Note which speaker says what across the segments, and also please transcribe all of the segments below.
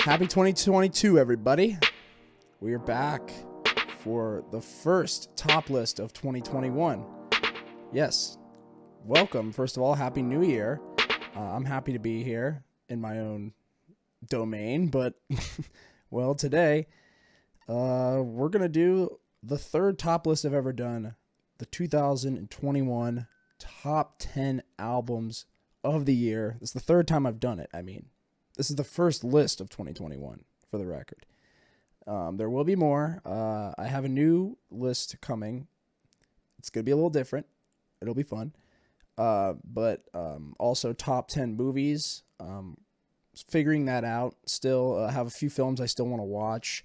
Speaker 1: Happy 2022, everybody. We are back for the first top list of 2021. Yes, welcome. First of all, Happy New Year. I'm happy to be here in my own domain, but, well, today, we're going to do the third top list I've ever done, the 2021 top 10 albums of the year. It's the third time I've done it, This is the first list of 2021, for the record. There will be more. I have a new list coming. It's going to be a little different. It'll be fun. But also top 10 movies. Figuring that out. Still have a few films I still want to watch.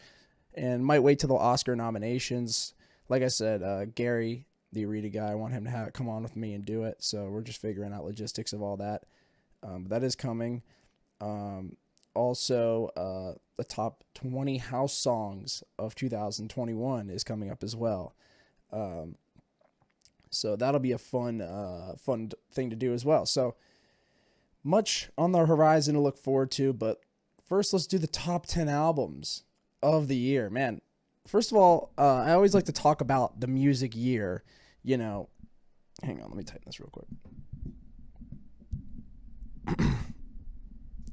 Speaker 1: And might wait till the Oscar nominations. Like I said, Gary, the Arita guy, I want him to come on with me and do it. So we're just figuring out logistics of all that. That is coming. Also, the top 20 house songs of 2021 is coming up as well. So that'll be a fun thing to do as well. So much on the horizon to look forward to, but first let's do the top 10 albums of the year. Man, first of all, I always like to talk about the music year, hang on, let me tighten this real quick.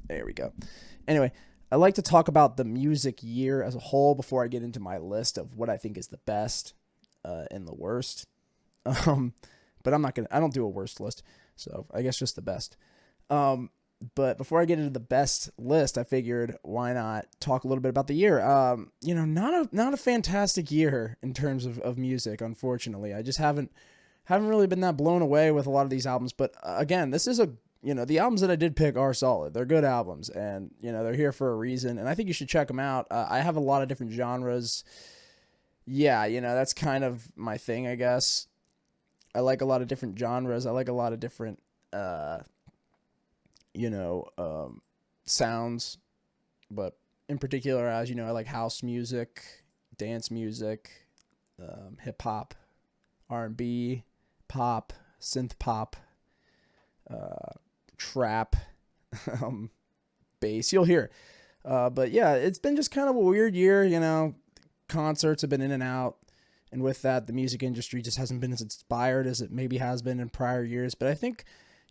Speaker 1: There we go. Anyway, I like to talk about the music year as a whole before I get into my list of what I think is the best and the worst. But I don't do a worst list, so I guess just the best. But before I get into the best list, I figured why not talk a little bit about the year. Not a fantastic year in terms of music, unfortunately. I just haven't really been that blown away with a lot of these albums. But again, this is the albums that I did pick are solid. They're good albums, and, they're here for a reason, and I think you should check them out. I have a lot of different genres. Yeah, that's kind of my thing, I guess. I like a lot of different genres. I like a lot of different, sounds, but in particular, as I like house music, dance music, hip-hop, R&B, pop, synth pop, trap, bass, you'll hear. But yeah, it's been just kind of a weird year, concerts have been in and out. And with that, the music industry just hasn't been as inspired as it maybe has been in prior years. But I think,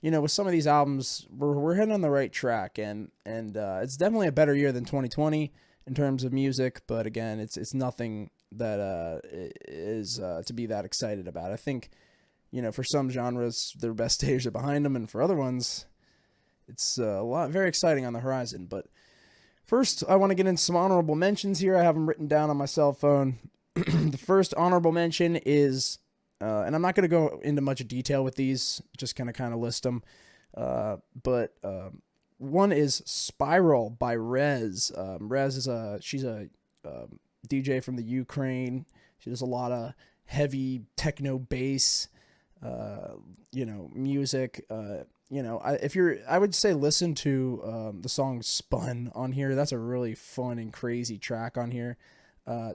Speaker 1: with some of these albums, we're heading on the right track. And it's definitely a better year than 2020 in terms of music. But again, it's nothing that is to be that excited about. I think, for some genres, their best days are behind them. And for other ones, it's very exciting on the horizon. But first, I want to get into some honorable mentions here. I have them written down on my cell phone. The first honorable mention is, and I'm not going to go into much detail with these, just kind of list them. But one is Spiral by Rez. Rez she's a DJ from the Ukraine. She does a lot of heavy techno bass, music. I would say listen to the song Spun on here. That's a really fun and crazy track on here.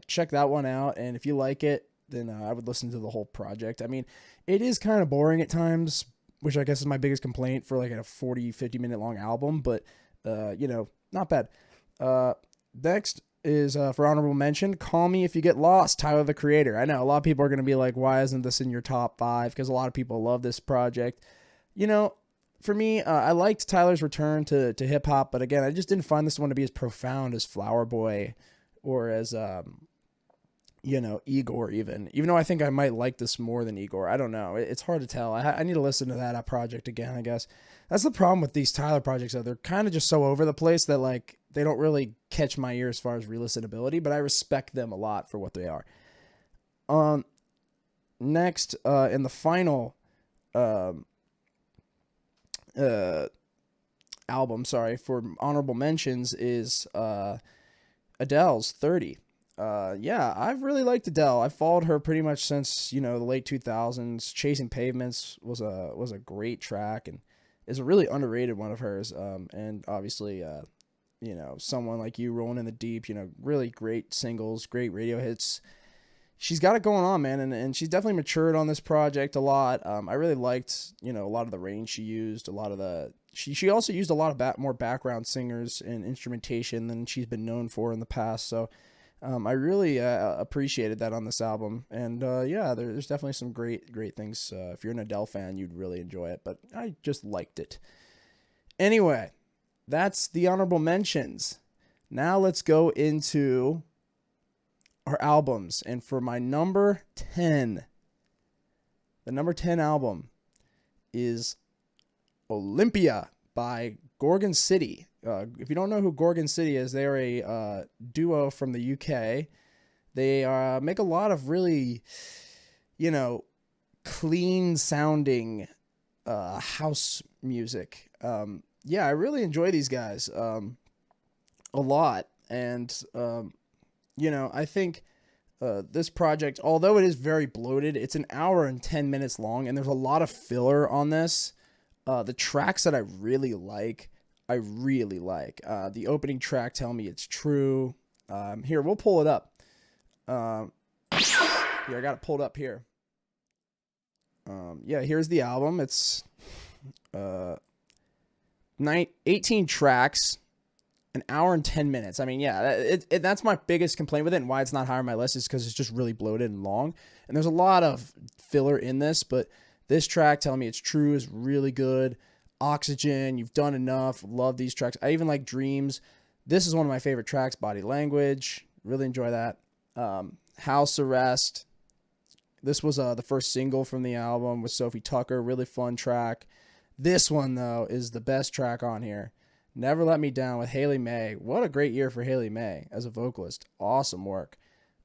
Speaker 1: Check that one out, and if you like it, then I would listen to the whole project. It is kind of boring at times, which I guess is my biggest complaint for like a 40-50 minute long album, but not bad. Next is for honorable mention, Call Me If You Get Lost, Tyler the Creator. I know a lot of people are going to be like, why isn't this in your top 5? Because a lot of people love this project. For me, I liked Tyler's return to hip hop, but again, I just didn't find this one to be as profound as Flower Boy or as, Igor even though I think I might like this more than Igor. I don't know. It's hard to tell. I need to listen to that project again, I guess. That's the problem with these Tyler projects, though. They're kind of just so over the place that, like, they don't really catch my ear as far as re-listenability, but I respect them a lot for what they are. Next, in the final, album, for honorable mentions is, Adele's 30. Yeah, I've really liked Adele. I've followed her pretty much since, the late 2000s. Chasing Pavements was a great track and is a really underrated one of hers. And obviously, Someone Like You, Rolling in the Deep, really great singles, great radio hits. She's got it going on, man, and she's definitely matured on this project a lot. I really liked, a lot of the range she used, a lot of the, she also used a lot of more background singers and instrumentation than she's been known for in the past. So I really appreciated that on this album. And yeah, there's definitely some great things. If you're an Adele fan, you'd really enjoy it. But I just liked it. Anyway, that's the honorable mentions. Now let's go into our albums. And for my number 10, the number 10 album is Olympia by Gorgon City. If you don't know who Gorgon City is, they're a duo from the UK. They make a lot of really, clean sounding house music. Yeah, I really enjoy these guys a lot. And, I think this project, although it is very bloated, it's an hour and 10 minutes long, and there's a lot of filler on this. The tracks that I really like, the opening track, Tell Me It's True. Here, we'll pull it up. Here, I got it pulled up here. Yeah, here's the album. It's 18 tracks, an hour and 10 minutes. I mean, yeah, that's my biggest complaint with it, and why it's not higher on my list is because it's just really bloated and long. And there's a lot of filler in this, but this track, Tell Me It's True, is really good. Oxygen, You've Done Enough, love these tracks. I even like Dreams. This is one of my favorite tracks, Body Language, really enjoy that. House Arrest, this was the first single from the album with Sophie Tucker, really fun track. This one, though, is the best track on here. Never Let Me Down with Haley May. What a great year for Haley May as a vocalist. Awesome work.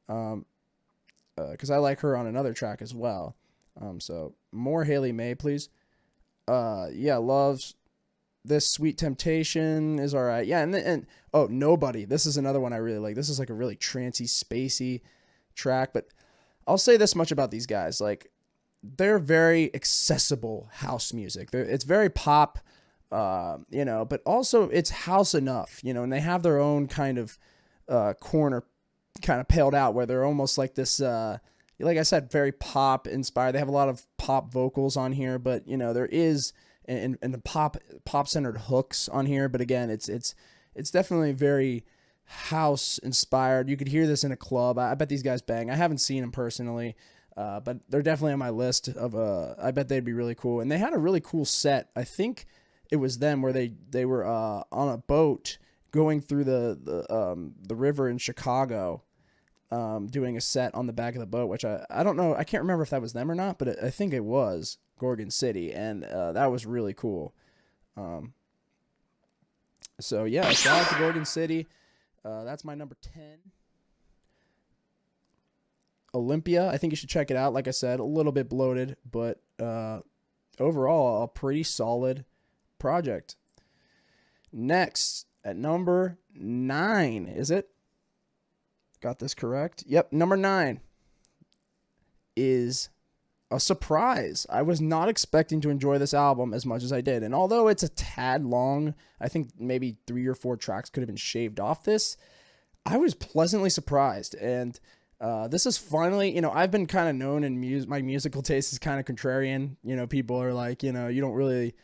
Speaker 1: Because I like her on another track as well. So more Haley May, please. Yeah, Loves. This Sweet Temptation is all right. Yeah, and Nobody. This is another one I really like. This is like a really trancey, spacey track. But I'll say this much about these guys. Like, they're very accessible house music. It's very pop, but also it's house enough, and they have their own kind of corner kind of paled out where they're almost like this, like I said, very pop inspired. They have a lot of pop vocals on here, but there is and the pop centered hooks on here. But again, it's definitely very house inspired. You could hear this in a club. I bet these guys bang. I haven't seen them personally, but they're definitely on my list of. I bet they'd be really cool. And they had a really cool set. I think it was them where they were on a boat going through the river in Chicago. Doing a set on the back of the boat, which I don't know. I can't remember if that was them or not, but I think it was Gorgon City, and that was really cool. So yeah, shout out to Gorgon City. That's my number 10. Olympia, I think you should check it out. Like I said, a little bit bloated, but overall a pretty solid project. Next, at number 9, is it? Got this correct? Yep, number 9 is a surprise. I was not expecting to enjoy this album as much as I did. And although it's a tad long, I think maybe 3 or 4 tracks could have been shaved off this, I was pleasantly surprised. And this is finally, I've been kind of known in my musical taste is kind of contrarian. People are like, you don't really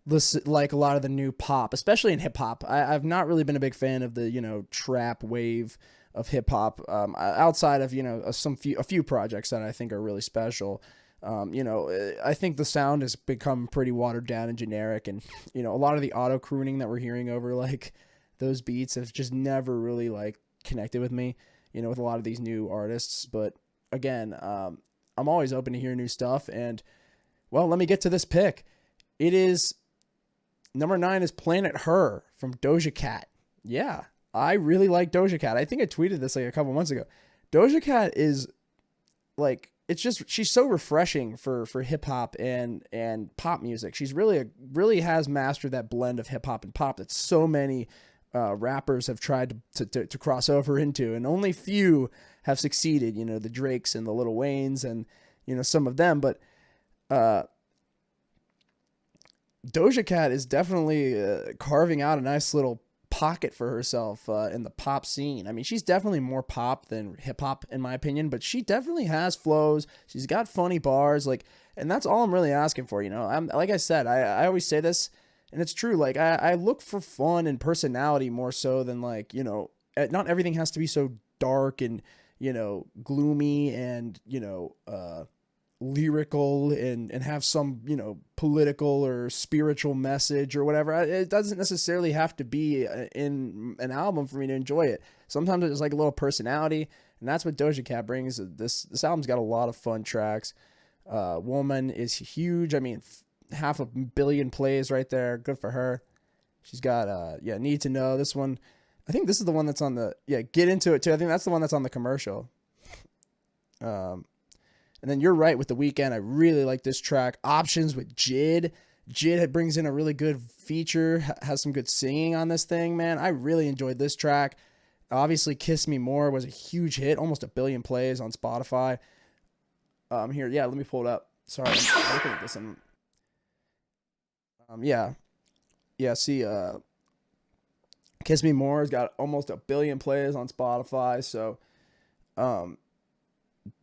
Speaker 1: listen like a lot of the new pop, especially in hip hop. I've not really been a big fan of the, trap wave of hip hop, outside of, a few projects that I think are really special. I think the sound has become pretty watered down and generic, and, a lot of the auto crooning that we're hearing over like those beats have just never really like connected with me, with a lot of these new artists. But again, I'm always open to hear new stuff. And well, let me get to this pick. It is number 9 is Planet Her from Doja Cat. Yeah. I really like Doja Cat. I think I tweeted this like a couple months ago. Doja Cat is like, she's so refreshing for hip hop and pop music. She's really has mastered that blend of hip hop and pop that so many rappers have tried to cross over into, and only few have succeeded. The Drakes and the Lil Waynes and some of them, but Doja Cat is definitely carving out a nice little pocket for herself in the pop scene. I mean, she's definitely more pop than hip hop in my opinion, but she definitely has flows. She's got funny bars, and that's all I'm really asking for. I'm like I said, I always say this, And it's true. Like I look for fun and personality more so than like, not everything has to be so dark and, gloomy and, lyrical and have some, political or spiritual message or whatever. It doesn't necessarily have to be in an album for me to enjoy it. Sometimes it's like a little personality, and that's what Doja Cat brings. This album's got a lot of fun tracks. Woman is huge. I mean, 500 million plays right there. Good for her. She's got Need to Know. This one, I think this is the one that's on the Get Into It too. I think that's the one that's on the commercial. And then You're Right with The Weeknd. I really like this track. Options with Jid. Jid brings in a really good feature, has some good singing on this thing, man. I really enjoyed this track. Obviously, Kiss Me More was a huge hit, almost 1 billion plays on Spotify. Here, let me pull it up. Sorry, I'm looking at this. And see, Kiss Me More has got almost 1 billion plays on Spotify. So,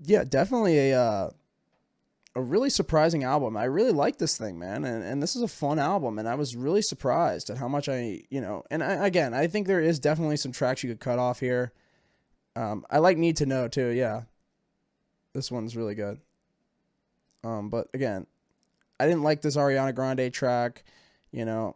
Speaker 1: definitely a really surprising album. I really like this thing, man. And this is a fun album. And I was really surprised at how much I think there is definitely some tracks you could cut off here. I like Need to Know too. Yeah. This one's really good. But again, I didn't like this Ariana Grande track, and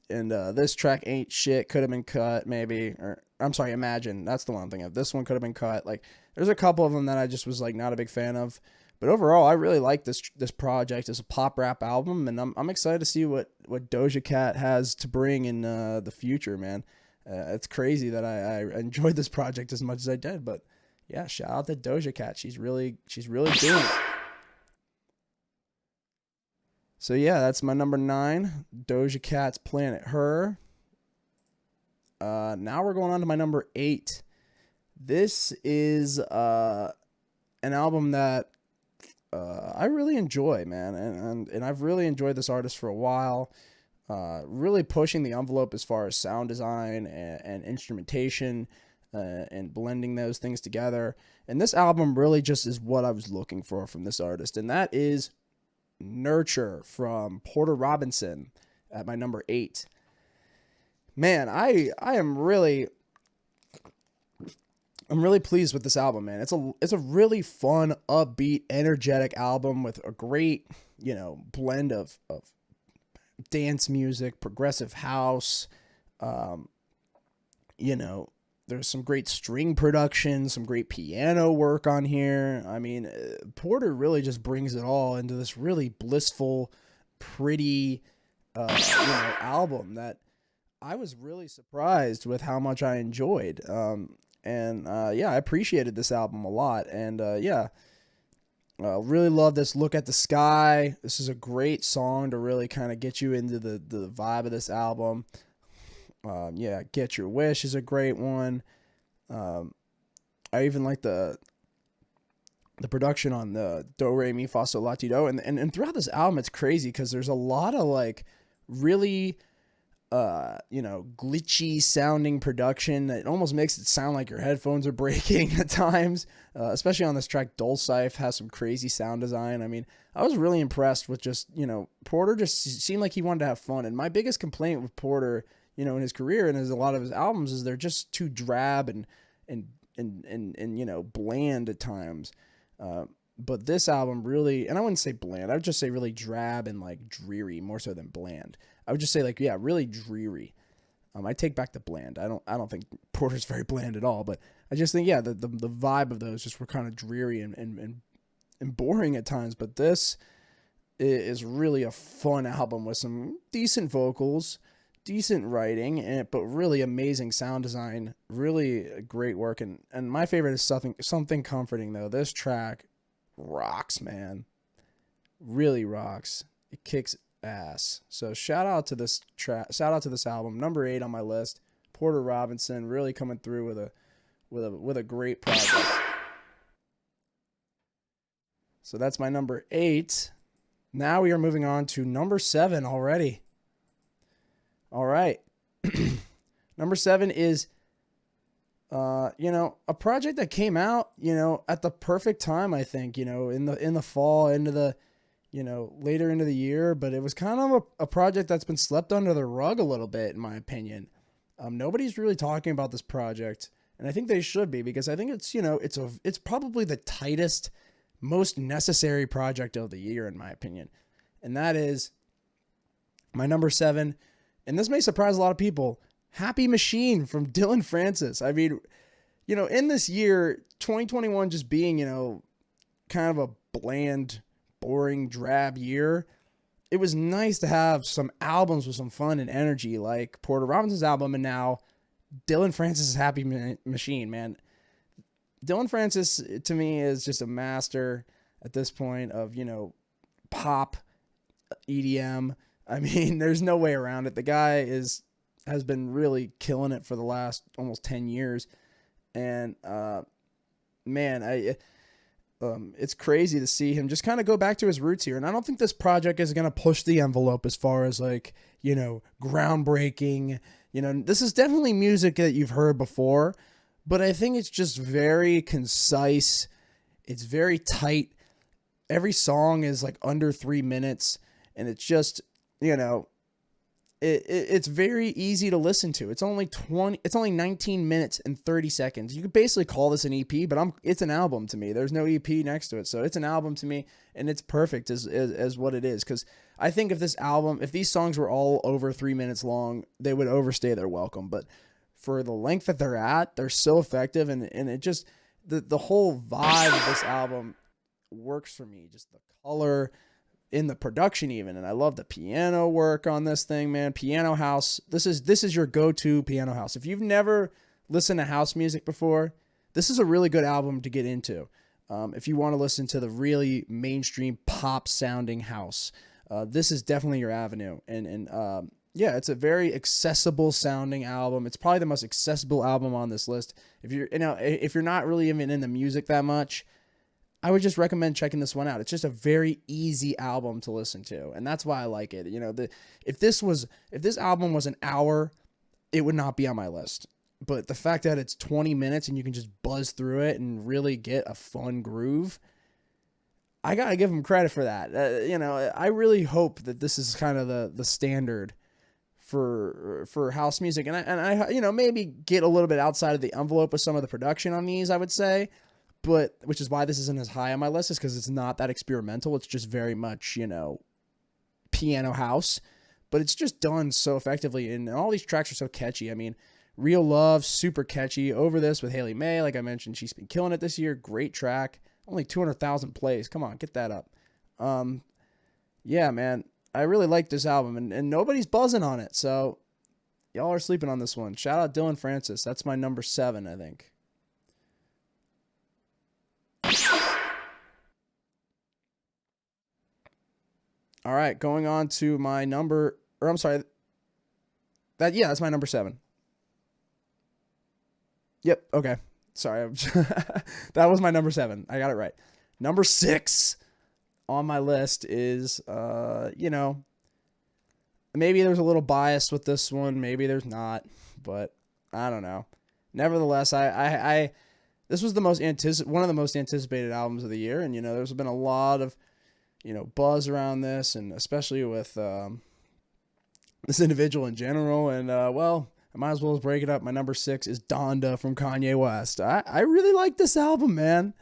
Speaker 1: this track Ain't Shit could have been cut maybe, or I'm sorry, Imagine. That's the one I'm thinking of. This one could have been cut. Like, there's a couple of them that I just was like not a big fan of, but overall, I really like this project. It's a pop rap album, and I'm excited to see what Doja Cat has to bring in the future, man. It's crazy that I enjoyed this project as much as I did, but yeah, shout out to Doja Cat. She's really doing it. So yeah, that's my number 9, Doja Cat's Planet Her. Now we're going on to my number 8. This is an album that I really enjoy, man, and I've really enjoyed this artist for a while. Really pushing the envelope as far as sound design and instrumentation, and blending those things together. And this album really just is what I was looking for from this artist, and that is Nurture from Porter Robinson at my number 8. Man, I'm really pleased with this album, man. It's a really fun, upbeat, energetic album with a great, blend of dance music, progressive house, there's some great string production, some great piano work on here. I mean, Porter really just brings it all into this really blissful, pretty, album that I was really surprised with how much I enjoyed. I appreciated this album a lot. And, really love this Look at the Sky. This is a great song to really kind of get you into the vibe of this album. Get Your Wish is a great one. I even like the production on the Do Re Mi Fa Sol La Ti Do, and throughout this album it's crazy because there's a lot of like really glitchy sounding production that almost makes it sound like your headphones are breaking at times. Especially on this track, Dulcife has some crazy sound design. I mean, I was really impressed with just, Porter just seemed like he wanted to have fun. And my biggest complaint with Porter, in his career and as a lot of his albums is they're just too drab and bland at times. But this album really, and I wouldn't say bland, I would just say really drab and like dreary more so than bland. I would just say like, really dreary. I take back the bland. I don't think Porter's very bland at all, but I just think, the vibe of those just were kind of dreary and boring at times. But this is really a fun album with some decent vocals, decent writing, but really amazing sound design, really great work. And my favorite is something comforting though. This track rocks, man. Really rocks. It kicks ass. So shout out to this album, number 8 on my list. Porter Robinson really coming through with a great project. So that's my number 8. Now we are moving on to number 7 already. All right. Number 7 is, a project that came out, at the perfect time, I think, in the fall, into the, later into the year, but it was kind of a project that's been slept under the rug a little bit, in my opinion. Nobody's really talking about this project, and I think they should be, because I think it's probably the tightest, most necessary project of the year, in my opinion. And that is my number 7. And this may surprise a lot of people. Happy Machine from Dylan Francis. I mean, in this year, 2021 just being, kind of a bland, boring, drab year, it was nice to have some albums with some fun and energy, like Porter Robinson's album, and now Dylan Francis' Happy Machine, man. Dylan Francis, to me, is just a master at this point of, pop, EDM. I mean, there's no way around it. The guy has been really killing it for the last almost 10 years. And, man, it's crazy to see him just kind of go back to his roots here. And I don't think this project is going to push the envelope as far as groundbreaking. This is definitely music that you've heard before, but I think it's just very concise. It's very tight. Every song is like under 3 minutes, and it's just, it's very easy to listen to. It's only 19 minutes and 30 seconds. You could basically call this an EP, but it's an album to me. There's no EP next to it. So it's an album to me, and it's perfect as what it is. Cause I think if these songs were all over 3 minutes long, they would overstay their welcome. But for the length that they're at, they're so effective. And it just, the whole vibe of this album works for me. Just the color, in the production even, and I love the piano work on this thing, man. Piano house. This is your go-to piano house. If you've never listened to house music before, this is a really good album to get into. If you want to listen to the really mainstream pop sounding house, this is definitely your avenue. And yeah, it's a very accessible sounding album. It's probably the most accessible album on this list. If you're not really even into music that much, I would just recommend checking this one out. It's just a very easy album to listen to, and that's why I like it. If this album was an hour, it would not be on my list. But the fact that it's 20 minutes and you can just buzz through it and really get a fun groove, I gotta give them credit for that. I really hope that this is kind of the standard for house music, and I maybe get a little bit outside of the envelope with some of the production on these, I would say. But which is why this isn't as high on my list, is because it's not that experimental. It's just very much, piano house, but it's just done so effectively. And all these tracks are so catchy. I mean, Real Love, super catchy. Over This with Haley May, like I mentioned, she's been killing it this year. Great track. Only 200,000 plays. Come on, get that up. Yeah, man, I really like this album, and nobody's buzzing on it. So y'all are sleeping on this one. Shout out Dylan Francis. That's my number 7, I think. All right, going on to my number, or I'm sorry, that's my number 7. Yep, okay. Sorry, that was my number 7. I got it right. Number 6 on my list is, maybe there's a little bias with this one, maybe there's not, but I don't know. Nevertheless, this was one of the most anticipated albums of the year, and there's been a lot of buzz around this, and especially with this individual in general. And well, I might as well break it up. My number 6 is Donda from Kanye West. I really like this album, man.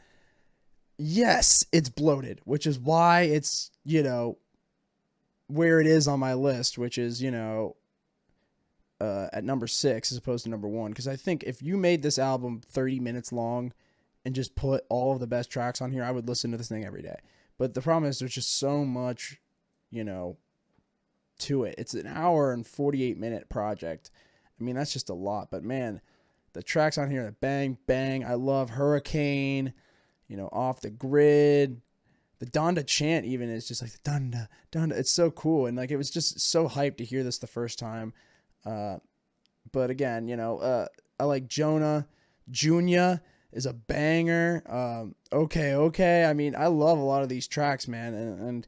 Speaker 1: Yes, it's bloated, which is why it's where it is on my list, which is at number 6 as opposed to number 1. Because I think if you made this album 30 minutes long and just put all of the best tracks on here, I would listen to this thing every day. But the problem is there's just so much, to it. It's an hour and 48-minute project. I mean, that's just a lot. But, man, the tracks on here, Bang, Bang. I love Hurricane, Off the Grid. The Donda chant even is just like, Donda, Donda. It's so cool. And, it was just so hyped to hear this the first time. But, again, I like Jonah. Junya is a banger. Okay. I mean, I love a lot of these tracks, man. And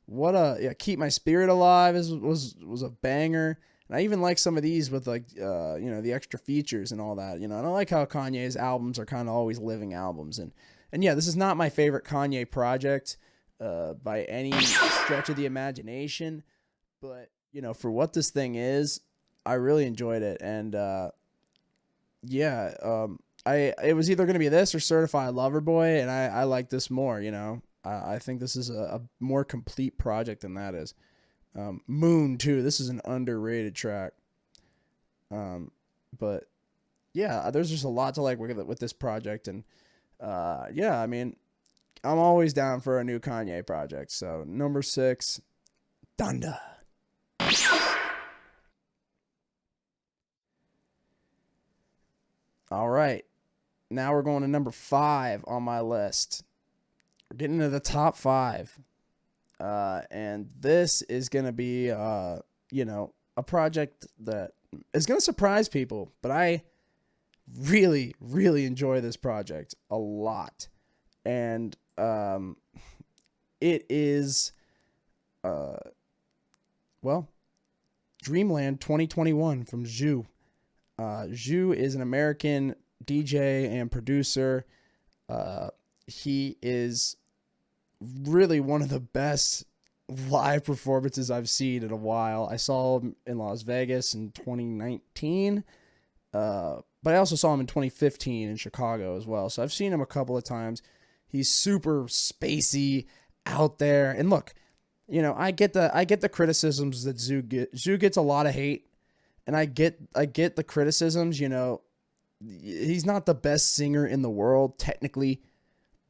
Speaker 1: what Keep My Spirit Alive was a banger. And I even like some of these with the extra features and all that. I don't like how Kanye's albums are kind of always living albums. And yeah, this is not my favorite Kanye project. by any stretch of the imagination, but you know, for what this thing is, I really enjoyed it. And it was either gonna be this or Certified Lover Boy, and I like this more. You know, I think this is a more complete project than that is. Moon too. This is an underrated track. But yeah, there's just a lot to like with this project, and I mean, I'm always down for a new Kanye project. So number 6, Donda. All right, now we're going to number 5 on my list. We're getting into the top 5, and this is gonna be a project that is gonna surprise people, but I really, really enjoy this project a lot. And it is Dreamland 2021 from Zhu. Zhu is an American DJ and producer. He is really one of the best live performances I've seen in a while. I saw him in Las Vegas in 2019, but I also saw him in 2015 in Chicago as well. So I've seen him a couple of times. He's super spacey, out there. And look, you know, I get the criticisms that Zhu gets. Zhu gets a lot of hate, and I get the criticisms. You know, he's not the best singer in the world technically,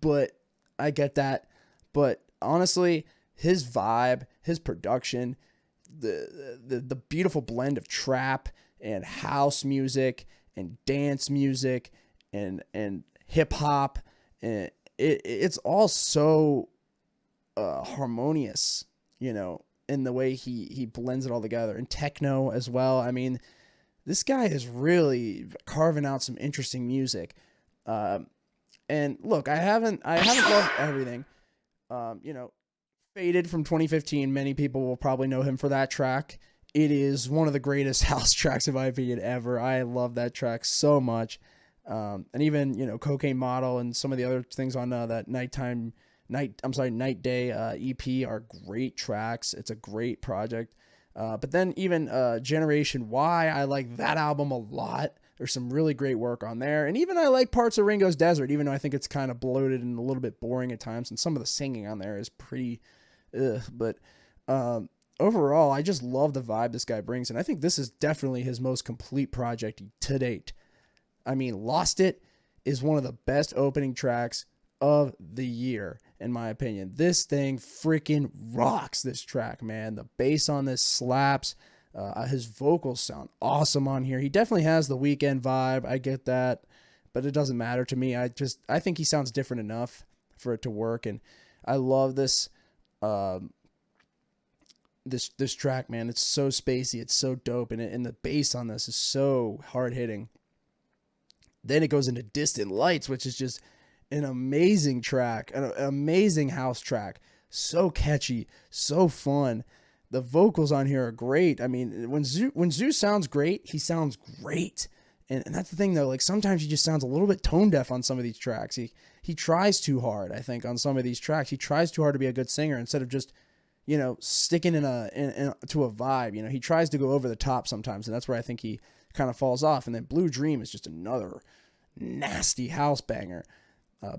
Speaker 1: but I get that. But honestly, his vibe, his production, the beautiful blend of trap and house music and dance music and hip hop, and it's all so harmonious, you know, in the way he blends it all together, and techno as well. I mean, this guy is really carving out some interesting music. And look, I haven't loved everything. You know, Faded from 2015, many people will probably know him for that track. It is one of the greatest house tracks, in my opinion, ever. I love that track so much. And even, you know, Cocaine Model and some of the other things on that Night Day EP are great tracks. It's a great project. But then even Generation Y, I like that album a lot. There's some really great work on there. And even I like parts of Ringo's Desert, even though I think it's kind of bloated and a little bit boring at times. And some of the singing on there is pretty, but overall, I just love the vibe this guy brings. And I think this is definitely his most complete project to date. I mean, Lost It is one of the best opening tracks of the year, in my opinion. This thing freaking rocks, this track, man. The bass on this slaps. His vocals sound awesome on here. He definitely has the Weeknd vibe. I get that, but it doesn't matter to me. I think he sounds different enough for it to work. And I love this, this track, man. It's so spacey. It's so dope. And the bass on this is so hard hitting. Then it goes into Distant Lights, which is just an amazing track, an amazing house track. So catchy, so fun. The vocals on here are great. I mean, when Zhu sounds great, he sounds great. And that's the thing, though. Like, sometimes he just sounds a little bit tone deaf on some of these tracks. He tries too hard, I think, on some of these tracks. He tries too hard to be a good singer instead of just, you know, sticking to a vibe. You know, he tries to go over the top sometimes, and that's where I think he kind of falls off. And then Blue Dream is just another nasty house banger,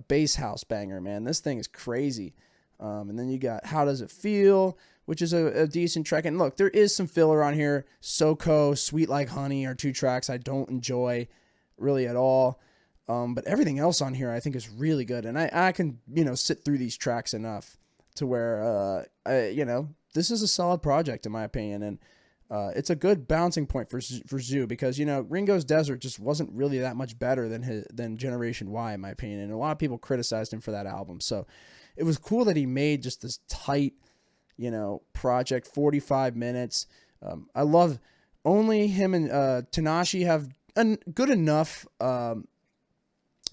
Speaker 1: bass house banger, man. This thing is crazy. And then you got How Does It Feel, which is a decent track. And look, there is some filler on here. SoCo, Sweet Like Honey are two tracks I don't enjoy really at all. But everything else on here I think is really good. And I can, you know, sit through these tracks enough to where, you know, this is a solid project in my opinion. And it's a good bouncing point for Zhu because, you know, Ringo's Desert just wasn't really that much better than Generation Y, in my opinion. And a lot of people criticized him for that album. So it was cool that he made just this tight, you know, project, 45 minutes. I love only him and Tanashi have good enough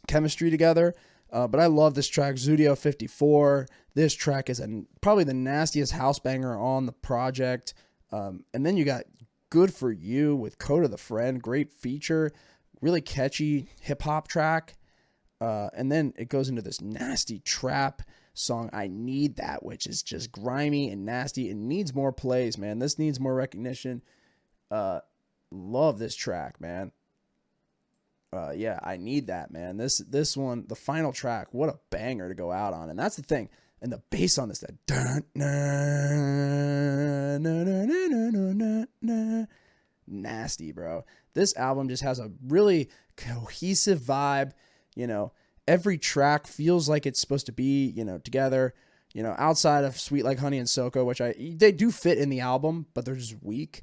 Speaker 1: chemistry together. But I love this track, Zudio 54. This track is probably the nastiest house banger on the project. And then you got Good For You with Coda the Friend. Great feature. Really catchy hip-hop track. And then it goes into this nasty trap song I Need That, which is just grimy and nasty. It needs more plays, man. This needs more recognition. Love this track, man. Yeah, I Need That, man. This one, the final track, what a banger to go out on. And that's the thing. And the bass on this, that nasty, bro. This album just has a really cohesive vibe. You know, every track feels like it's supposed to be, you know, together. You know, outside of Sweet Like Honey and Soko, which they do fit in the album, but they're just weak.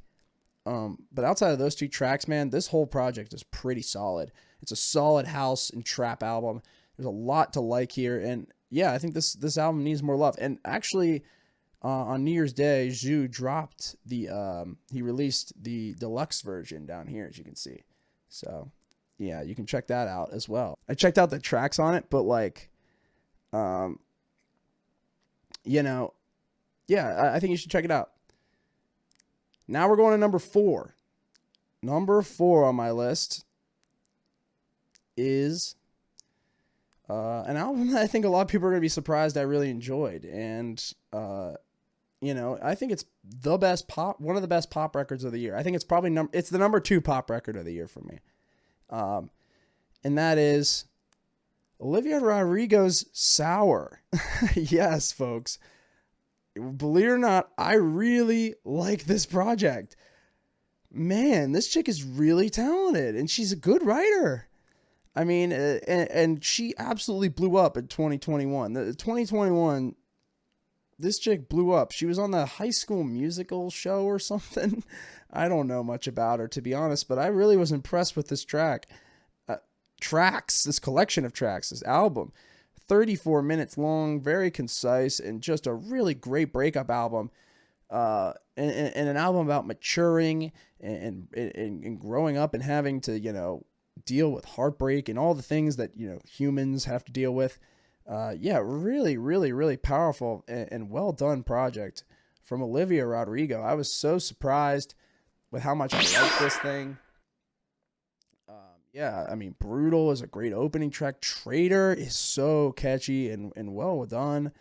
Speaker 1: But outside of those two tracks, man, this whole project is pretty solid. It's a solid house and trap album. There's a lot to like here, and yeah, I think this album needs more love. And actually, on New Year's Day, Zhu dropped he released the deluxe version down here, as you can see. So yeah, you can check that out as well. I checked out the tracks on it, but like, you know, yeah, I think you should check it out. Now we're going to number 4. Number 4 on my list is an album that I think a lot of people are going to be surprised I really enjoyed. And, you know, I think it's one of the best pop records of the year. I think it's probably it's the number 2 pop record of the year for me. And that is Olivia Rodrigo's Sour. Yes, folks. Believe it or not, I really like this project. Man, this chick is really talented, and she's a good writer. I mean, and she absolutely blew up in 2021. The 2021, this chick blew up. She was on the High School Musical show or something. I don't know much about her, to be honest, but I really was impressed with this this collection of tracks, this album. 34 minutes long, very concise, and just a really great breakup album. And an album about maturing and growing up and having to, you know, deal with heartbreak and all the things that, you know, humans have to deal with. Yeah, really, really, really powerful and well done project from Olivia Rodrigo. I was so surprised with how much I liked this thing. Yeah, I mean, Brutal is a great opening track. Traitor is so catchy and well done.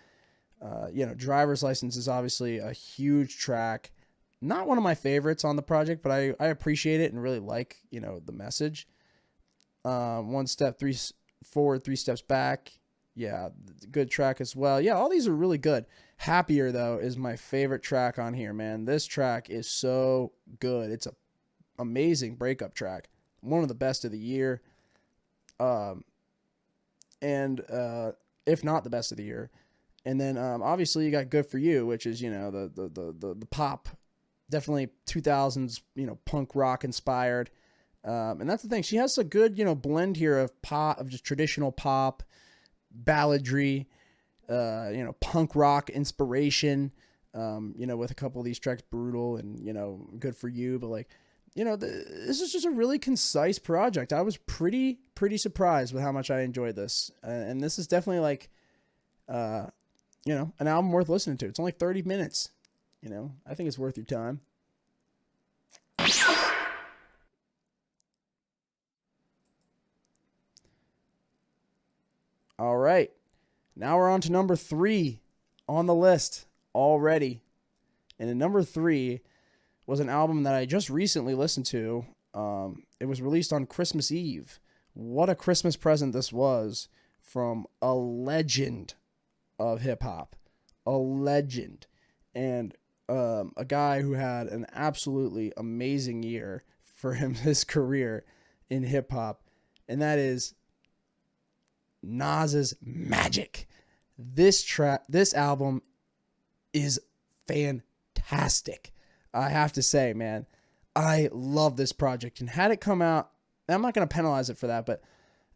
Speaker 1: You know, Driver's License is obviously a huge track. Not one of my favorites on the project, but I appreciate it and really like, you know, the message. One Step, 3 Forward, 3 Steps Back. Yeah, good track as well. Yeah, all these are really good. Happier, though, is my favorite track on here, man. This track is so good. It's an amazing breakup track. One of the best of the year. And if not the best of the year. And then obviously you got Good For You, which is, you know, the pop, definitely 2000s, you know, punk rock inspired. And that's the thing. She has a good, you know, blend here of pop, of just traditional pop, balladry, you know, punk rock inspiration, you know, with a couple of these tracks, Brutal and, you know, Good For You. But like, you know, this is just a really concise project. I was pretty surprised with how much I enjoyed this. And this is definitely like, you know, an album worth listening to. It's only 30 minutes. You know, I think it's worth your time. All right. Now we're on to number 3 on the list already. And at number 3 was an album that I just recently listened to. It was released on Christmas Eve. What a Christmas present this was from a legend of hip-hop. A legend. And a guy who had an absolutely amazing year for his career in hip-hop. And that is Nas's Magic. This album is fantastic. I have to say, man, I love this project. And had it come out, I'm not going to penalize it for that, but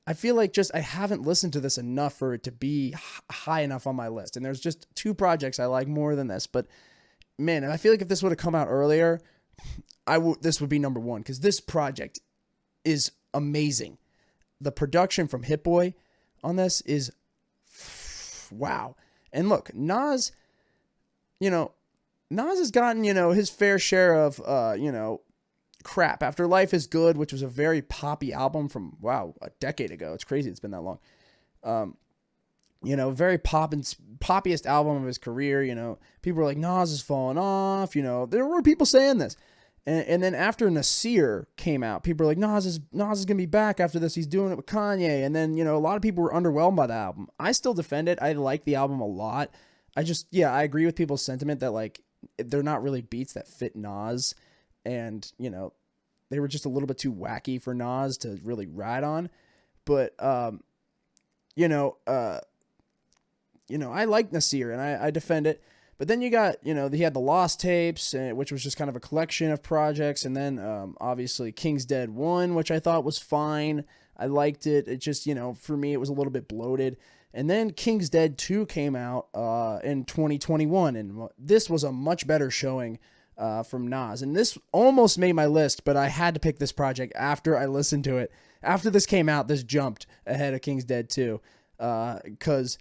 Speaker 1: I feel like I haven't listened to this enough for it to be high enough on my list. And there's just 2 projects I like more than this. But man, I feel like if this would have come out earlier, this would be number 1, because this project is amazing. The production from Hit Boy on this is wow. And look, Nas, you know, Nas has gotten, you know, his fair share of, you know, crap. After Life Is Good, which was a very poppy album from, wow, a decade ago. It's crazy it's been that long. very poppiest album of his career. People were like, Nas is falling off. There were people saying this. And then after Nasir came out, people were like, Nas is going to be back after this. He's doing it with Kanye. And then, a lot of people were underwhelmed by the album. I still defend it. I like the album a lot. I agree with people's sentiment that, like, they're not really beats that fit Nas. And, they were just a little bit too wacky for Nas to really ride on. But, I like Nasir and I defend it. But then you got, he had the Lost Tapes, which was just kind of a collection of projects. And then, obviously, King's Dead 1, which I thought was fine. I liked it. It just, for me, it was a little bit bloated. And then King's Dead 2 came out in 2021. And this was a much better showing from Nas. And this almost made my list, but I had to pick this project after I listened to it. After this came out, this jumped ahead of King's Dead 2. Because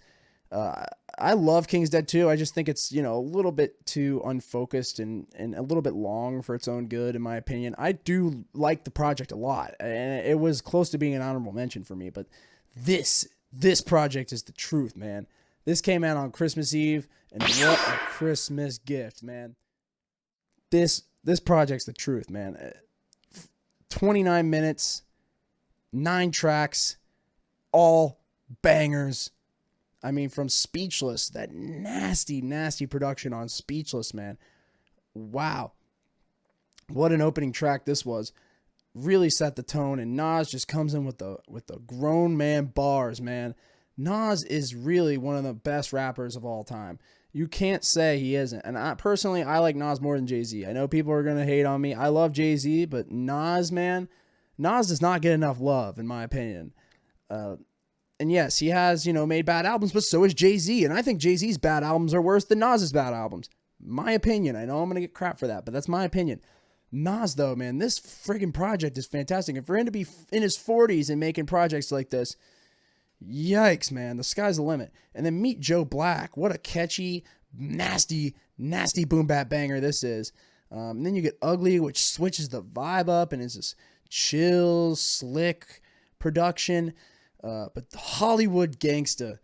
Speaker 1: I love King's Dead 2. I just think it's, a little bit too unfocused and a little bit long for its own good, in my opinion. I do like the project a lot, and it was close to being an honorable mention for me, but this project is the truth, man. This came out on Christmas Eve, and what a Christmas gift, man. This project's the truth, man. 29 minutes, 9 tracks, all bangers. I mean, from Speechless, that nasty, nasty production on Speechless, man. Wow. What an opening track this was. Really set the tone, and Nas just comes in with the grown man bars, man. Nas is really one of the best rappers of all time. You can't say he isn't. And I like Nas more than Jay-Z. I know people are going to hate on me. I love Jay-Z, but Nas, man, Nas does not get enough love, in my opinion. And yes, he has, made bad albums, but so is Jay-Z. And I think Jay-Z's bad albums are worse than Nas's bad albums. My opinion. I know I'm going to get crap for that, but that's my opinion. Nas, though, man, this friggin' project is fantastic. And for him to be in his 40s and making projects like this, yikes, man, the sky's the limit. And then meet Joe Black. What a catchy, nasty, nasty boom bap banger this is. And then you get Ugly, which switches the vibe up and is this chill, slick production. But Hollywood Gangsta,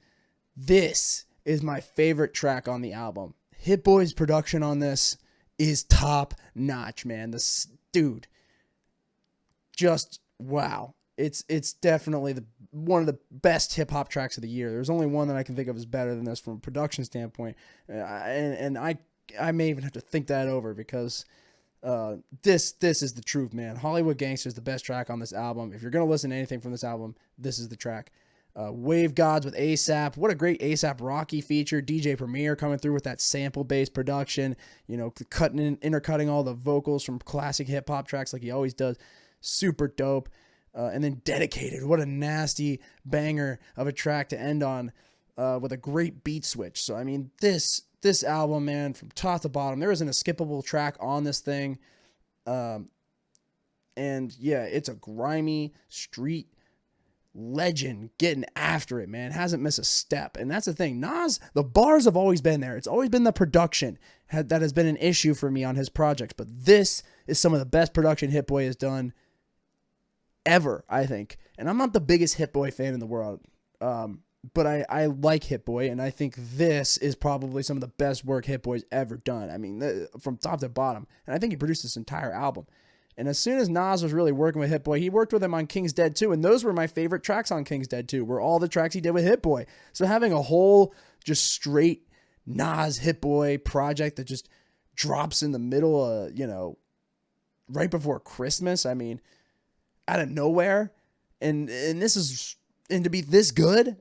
Speaker 1: this is my favorite track on the album. Hit Boy's production on this is top notch, man. This dude, just wow. It's definitely one of the best hip hop tracks of the year. There's only one that I can think of as better than this from a production standpoint, and I may even have to think that over because this is the truth, man. Hollywood Gangsta is the best track on this album. If you're gonna listen to anything from this album, this is the track. Wave Gods with ASAP. What a great ASAP Rocky feature. DJ Premier coming through with that sample-based production. Intercutting all the vocals from classic hip hop tracks like he always does. Super dope. And then Dedicated. What a nasty banger of a track to end on with a great beat switch. So I mean, this album, man, from top to bottom, there isn't a skippable track on this thing. And yeah, it's a grimy street legend getting after it, man. Hasn't missed a step. And that's the thing. Nas, the bars have always been there. It's always been the production that has been an issue for me on his projects. But this is some of the best production Hit Boy has done ever, I think. And I'm not the biggest Hit Boy fan in the world. But I like Hit Boy, and I think this is probably some of the best work Hit Boy's ever done. I mean, from top to bottom. And I think he produced this entire album. And as soon as Nas was really working with Hit Boy, he worked with him on King's Dead 2, and those were my favorite tracks on King's Dead 2, were all the tracks he did with Hit Boy. So having a whole just straight Nas Hit Boy project that just drops in the middle of, right before Christmas, I mean, out of nowhere, and to be this good,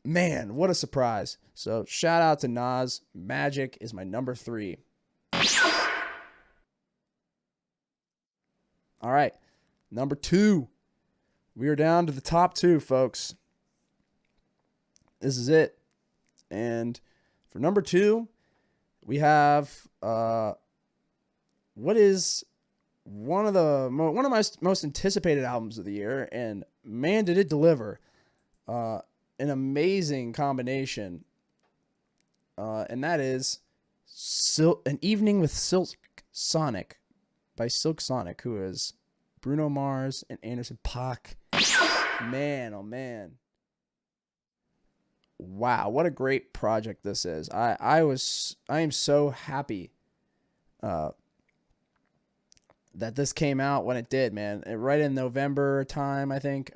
Speaker 1: man, what a surprise. So shout out to Nas. Magic is my number 3. All right, number 2. We are down to the top 2, folks. This is it. And for number 2, we have what is one of my most anticipated albums of the year, and man, did it deliver. An amazing combination, and that is An Evening with Silk Sonic by Silk Sonic, who is Bruno Mars and Anderson .Paak. Man, oh man. wow, what a great project this is. I am so happy uh, that this came out when it did, man. Right in November time, I think.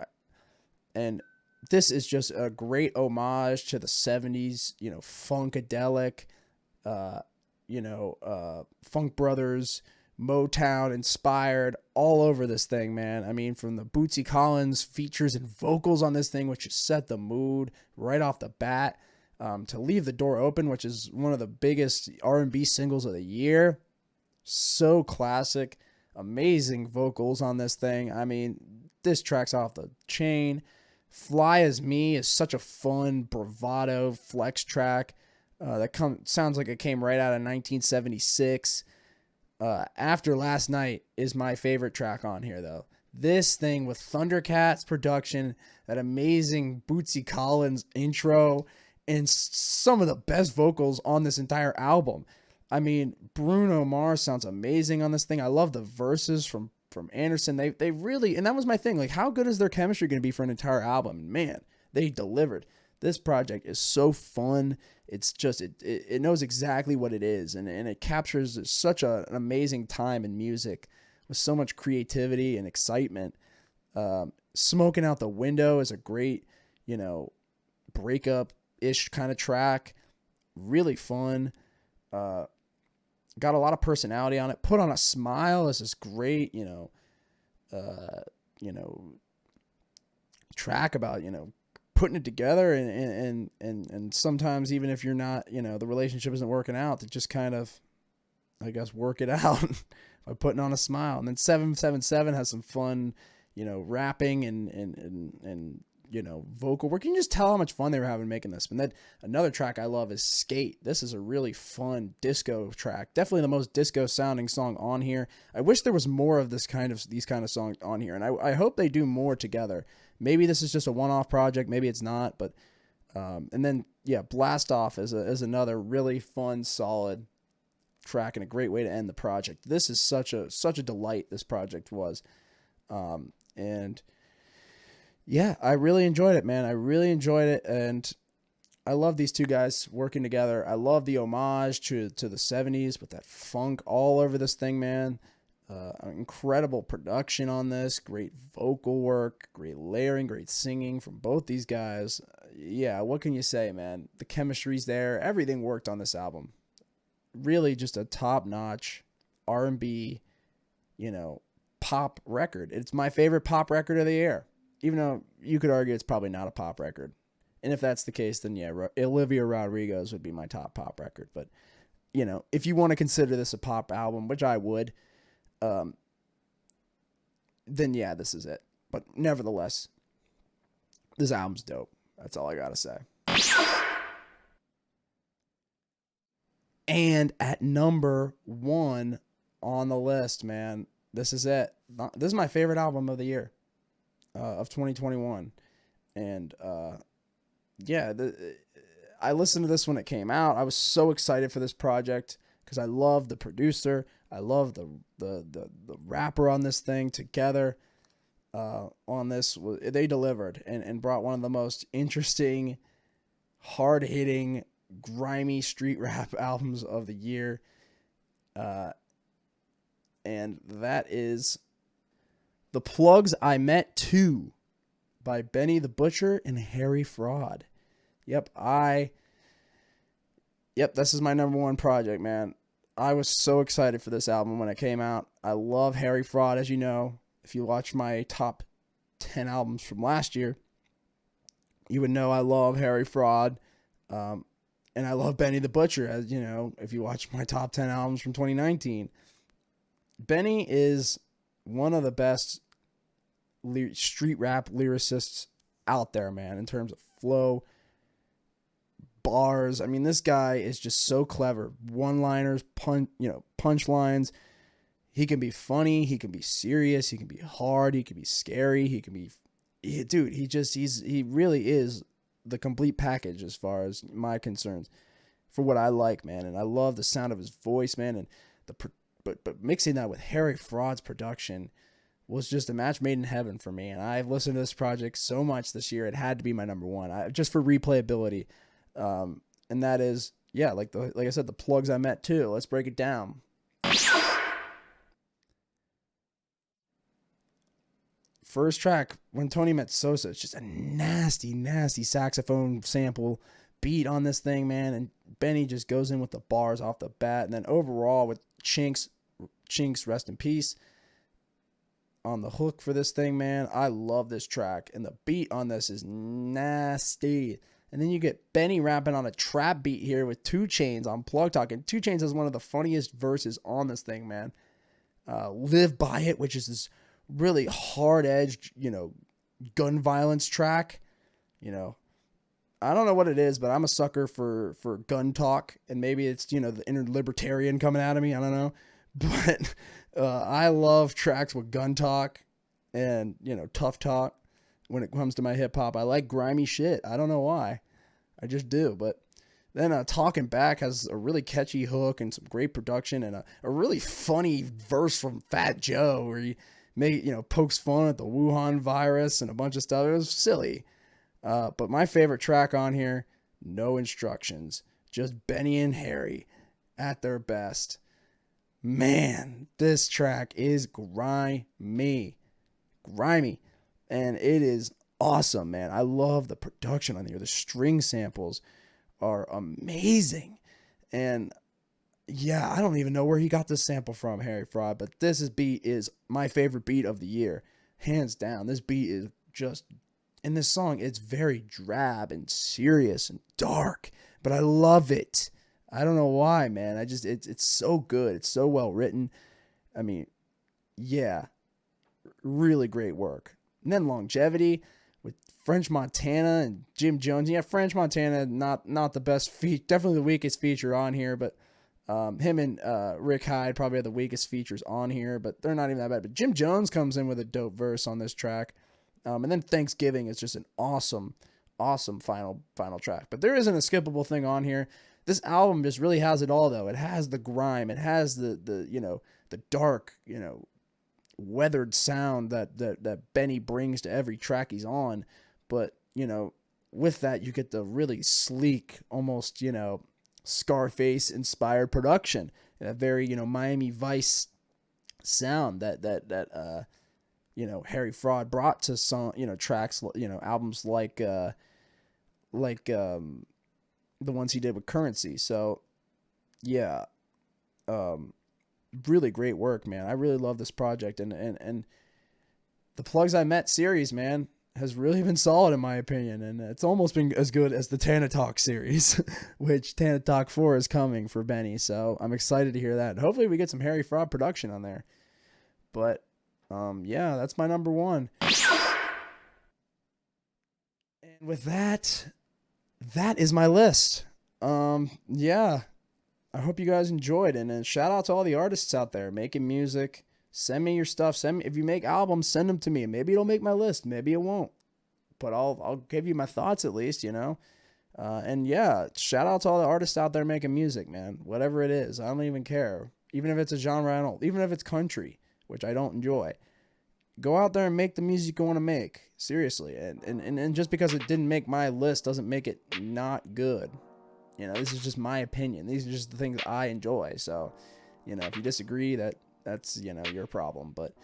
Speaker 1: And this is just a great homage to the 70s, funkadelic, Funk Brothers, Motown inspired all over this thing, man. I mean, from the Bootsy Collins features and vocals on this thing, which just set the mood right off the bat, to Leave the Door Open, which is one of the biggest R&B singles of the year. So classic, amazing vocals on this thing. I mean, this track's off the chain. Fly As Me is such a fun bravado flex track sounds like it came right out of 1976. After Last Night is my favorite track on here, though. This thing with Thundercats production, that amazing Bootsy Collins intro, and some of the best vocals on this entire album. I mean, Bruno Mars sounds amazing on this thing. I love the verses from Anderson. They really, and that was my thing. Like, how good is their chemistry going to be for an entire album? Man, they delivered. This project is so fun. It's just, it knows exactly what it is. And it captures such an amazing time in music with so much creativity and excitement. Smoking Out the Window is a great, breakup-ish kind of track. Really fun. Got a lot of personality on it. Put on a Smile is this great, track about, putting it together and sometimes even if you're not, the relationship isn't working out, to just kind of, I guess, work it out by putting on a smile. And then 777 has some fun, rapping and vocal work. You can just tell how much fun they were having making this. And then another track I love is Skate. This is a really fun disco track. Definitely the most disco sounding song on here. I wish there was more of these kind of songs on here. And I hope they do more together. Maybe this is just a one-off project. Maybe it's not. But and then Blast Off is another really fun, solid track and a great way to end the project. This is such a delight. This project was, and yeah, I really enjoyed it, man. I really enjoyed it, and I love these two guys working together. I love the homage to the 70s with that funk all over this thing, man. Incredible production on this, great vocal work, great layering, great singing from both these guys. Yeah, what can you say, man? The chemistry's there. Everything worked on this album. Really just a top-notch R&B, pop record. It's my favorite pop record of the year. Even though you could argue it's probably not a pop record. And if that's the case, then yeah, Olivia Rodrigo's would be my top pop record. But, if you want to consider this a pop album, which I would, then yeah, this is it. But nevertheless, this album's dope. That's all I got to say. And at number 1 on the list, man, this is it. This is my favorite album of the year. Of 2021. And I listened to this when it came out. I was so excited for this project because I love the producer. I love the rapper on this thing together. On this, they delivered and brought one of the most interesting, hard-hitting, grimy street rap albums of the year. And that is The Plugs I Met 2 by Benny the Butcher and Harry Fraud. Yep, this is my number 1 project, man. I was so excited for this album when it came out. I love Harry Fraud, as you know. If you watch my top 10 albums from last year, you would know I love Harry Fraud. And I love Benny the Butcher, as you know, if you watch my top 10 albums from 2019. Benny is one of the best street rap lyricists out there, man, in terms of flow, bars. I mean, this guy is just so clever. One-liners, punchlines. He can be funny. He can be serious. He can be hard. He can be scary. He really is the complete package as far as my concerns for what I like, man. And I love the sound of his voice, man. And but mixing that with Harry Fraud's production, was just a match made in heaven for me. And I've listened to this project so much this year, it had to be my number one, just for replayability. And that is, yeah, like I said, the plugs I met too. Let's break it down. First track, When Tony Met Sosa. It's just a nasty, nasty saxophone sample beat on this thing, man. And Benny just goes in with the bars off the bat. And then overall with Chinks, rest in peace, on the hook for this thing, man. I love this track. And the beat on this is nasty. And then you get Benny rapping on a trap beat here with 2 Chainz on Plug Talk. And 2 Chainz has one of the funniest verses on this thing, man. Live By It, which is this really hard-edged, gun violence track. I don't know what it is, but I'm a sucker for gun talk, and maybe it's, the inner libertarian coming out of me. I don't know. But I love tracks with gun talk and, tough talk when it comes to my hip-hop. I like grimy shit. I don't know why. I just do. But then Talking Back has a really catchy hook and some great production and a really funny verse from Fat Joe where he pokes fun at the Wuhan virus and a bunch of stuff. It was silly. But my favorite track on here, No Instructions. Just Benny and Harry at their best. Man, this track is grimy. And it is awesome, man. I love the production on here. The string samples are amazing. And yeah, I don't even know where he got this sample from, Harry Fraud, but this beat is my favorite beat of the year. Hands down. This beat is just, in this song, it's very drab and serious and dark, but I love it. I don't know why, man. It's so good. It's so well written. I mean, yeah, really great work. And then Longevity with French Montana and Jim Jones. Yeah, French Montana, not the best definitely the weakest feature on here, but him and Rick Hyde probably are the weakest features on here, but they're not even that bad. But Jim Jones comes in with a dope verse on this track. And then Thanksgiving is just an awesome final track. But there isn't a skippable thing on here. This album just really has it all, though. It has the grime. It has the dark, weathered sound that Benny brings to every track he's on. But, with that, you get the really sleek, almost, Scarface inspired production, a very Miami Vice sound that Harry Fraud brought to song tracks, albums like the ones he did with Currency. So yeah, really great work, man. I really love this project, and the Plugs I Met series, man, has really been solid in my opinion, and it's almost been as good as the Tana Talk series, which Tana Talk 4 is coming for Benny, so I'm excited to hear that. Hopefully we get some Harry Fraud production on there. But yeah, that's my number one. And with that is my list. Yeah, I hope you guys enjoyed, and shout out to all the artists out there making music. Send me your stuff. If you make albums, send them to me. Maybe it'll make my list. Maybe it won't. But I'll give you my thoughts at least, And yeah, shout out to all the artists out there making music, man. Whatever it is, I don't even care. Even if it's a genre I don't, even if it's country, which I don't enjoy. Go out there and make the music you want to make. Seriously. And just because it didn't make my list doesn't make it not good. This is just my opinion. These are just the things I enjoy. So, if you disagree, that's your problem. But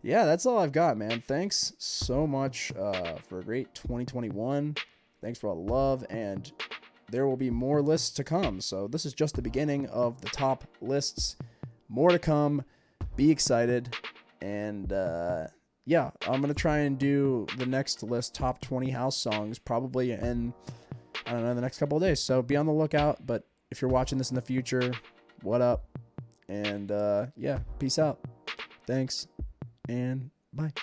Speaker 1: yeah, that's all I've got, man. Thanks so much for a great 2021. Thanks for all the love, and there will be more lists to come. So this is just the beginning of the top lists. More to come. Be excited. And yeah, I'm gonna try and do the next list, top 20 house songs, probably in I don't know, the next couple of days. So be on the lookout. But if you're watching this in the future, what up? And yeah, peace out. Thanks, and bye.